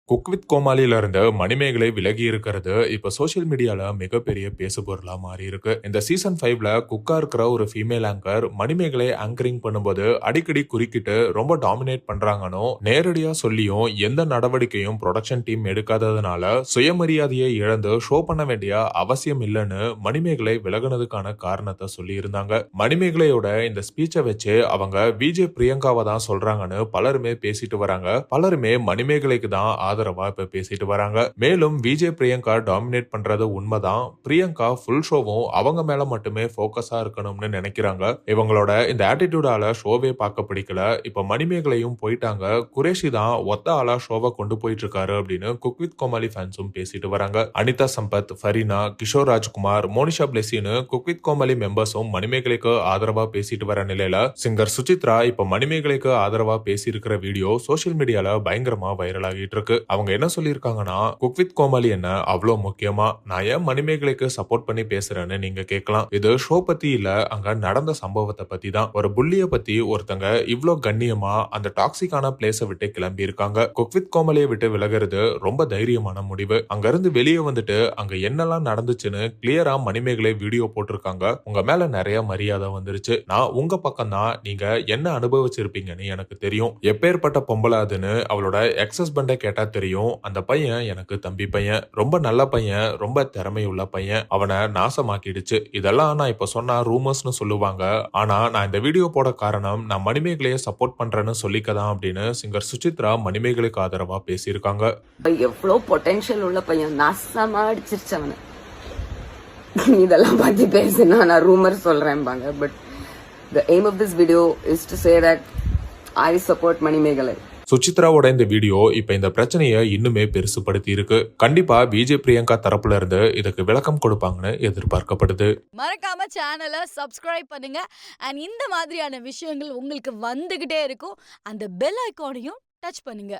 Cook with கோமாளில இருந்து மணிமேகலை விலகி இருக்கிறது இப்ப சோசியல் மீடியால மிகப்பெரிய பேசு பொருளா மாறி இருக்கு. இந்த சீசன் 5ல குக்கா இருக்கிற ஒரு ஃபீமேல் ஆங்கர் மணிமேகலை ஆங்கரிங் பண்ணும்போது அடிக்கடி குறுக்கிட்டு ரொம்ப டாமினேட் பண்றாங்கன்னு நேரடியா சொல்லியும் எந்த நடவடிக்கையும் ப்ரொடக்ஷன் டீம் எடுக்காததுனால சுயமரியாதையை இழந்து ஷோ பண்ண வேண்டிய அவசியம் இல்லைன்னு மணிமேகலை விலகுனதுக்கான காரணத்தை சொல்லி இருந்தாங்க. மணிமேகலையோட இந்த ஸ்பீச்சை வச்சு அவங்க விஜய் பிரியங்காவை தான் சொல்றாங்கன்னு பலருமே பேசிட்டு வராங்க. பலருமே மணிமேகலைக்கு தான் ஆதரவா இப்ப பேசிட்டு வராங்க. மேலும் விஜய் பிரியங்கா டாமினேட் பண்றது உண்மைதான். பிரியங்கா ஃபுல் ஷோவும் அவங்க மேல மட்டுமே போக்கஸா இருக்கணும்னு நினைக்கிறாங்க. இவங்களோட இந்த ஆட்டிடியூடால ஷோவே பார்க்க பிடிக்கல. இப்ப மணிமேகலையும் போயிட்டாங்க. குரேஷி தான் ஒத்த ஆளா ஷோவை கொண்டு போயிட்டு இருக்காரு அப்படின்னு குக் வித் கோமாளி ஃபேன்ஸும் பேசிட்டு வராங்க. அனிதா சம்பத், ஃபரீனா, கிஷோர் ராஜ்குமார், மோனிஷா பிளெஸின்னு குக் வித் கோமாளி மெம்பர்ஸும் மணிமேகலைக்கு ஆதரவா பேசிட்டு வர நிலையில சிங்கர் சுசித்ரா இப்ப மணிமேகலைக்கு ஆதரவா பேசி இருக்கிற வீடியோ சோசியல் மீடியால பயங்கரமா வைரல் ஆகிட்டு இருக்கு. அவங்க என்ன சொல்லியிருக்காங்கன்னா, குக் வித் கோமாளி என்ன அவ்வளோ முக்கியமா, நான் ஏன் மணிமேகலைக்கு சப்போர்ட் பண்ணி பேசுறேன்னு நீங்க கேட்கலாம். இது ஷோ பத்தி இல்ல, அங்க நடந்த சம்பவத்தை பத்தி தான். ஒரு புள்ளிய பத்தி ஒருத்தங்க இவ்ளோ கண்ணியமா அந்த டாக்ஸிக்கான பிளேஸை விட்டு கிளம்பி இருக்காங்க. குக் வித் கோமாளியை விட்டு விலகிறது ரொம்ப தைரியமான முடிவு. அங்க இருந்து வெளியே வந்துட்டு அங்க என்னெல்லாம் நடந்துச்சுன்னு கிளியரா மணிமேகலை வீடியோ போட்டிருக்காங்க. உங்க மேல நிறைய மரியாதை வந்துருச்சு. நான் உங்க பக்கம் தான். நீங்க என்ன அனுபவிச்சிருப்பீங்கன்னு எனக்கு தெரியும். எப்பேற்பட்ட பொம்பளை அதுன்னு அவளோட எக்ஸ் ஹஸ்பண்ட கேட்டா தெரியும். அந்த பையன் எனக்கு தம்பி பையன், ரொம்ப நல்ல பையன், ரொம்ப திறமையுள்ள பையன். அவனை நாசமாக்கிடுச்சு. இதெல்லாம் நான் இப்ப சொன்னா ரூமர்ஸ்னு சொல்லுவாங்க. ஆனா நான் இந்த வீடியோ போட காரணம் நான் மணிமேகலையை சப்போர்ட் பண்றேன்னு சொல்லிக்கதான் அப்படின்னு சிங்கர் சுசித்ரா மணிமேகலைக்கு ஆதரவா பேசியிருக்காங்க. எவ்வளவு பொட்டன்ஷியல் உள்ள பையன், நாசமா அடிச்சிருச்சு அவனை. இதெல்லாம் பத்தி பேசினா நான் ரூமர் சொல்றேன்பாங்க. But the aim of this video is to say that I support Manimegalai. சுசித்ராவோட இந்த வீடியோ இப்ப இந்த பிரச்சனையை இன்னுமே பெருசுபடுத்தி இருக்கு. கண்டிப்பா விஜய் பிரியங்கா தரப்புல இருந்து இதுக்கு விளக்கம் கொடுப்பாங்கன்னு எதிர்பார்க்கப்படுது. மறக்காம சேனலை சப்ஸ்கிரைப் பண்ணுங்க. அண்ட் இந்த மாதிரியான விஷயங்கள் உங்களுக்கு வந்துகிட்டே இருக்கும். அந்த பெல் ஐகானையும் டச் பண்ணுங்க.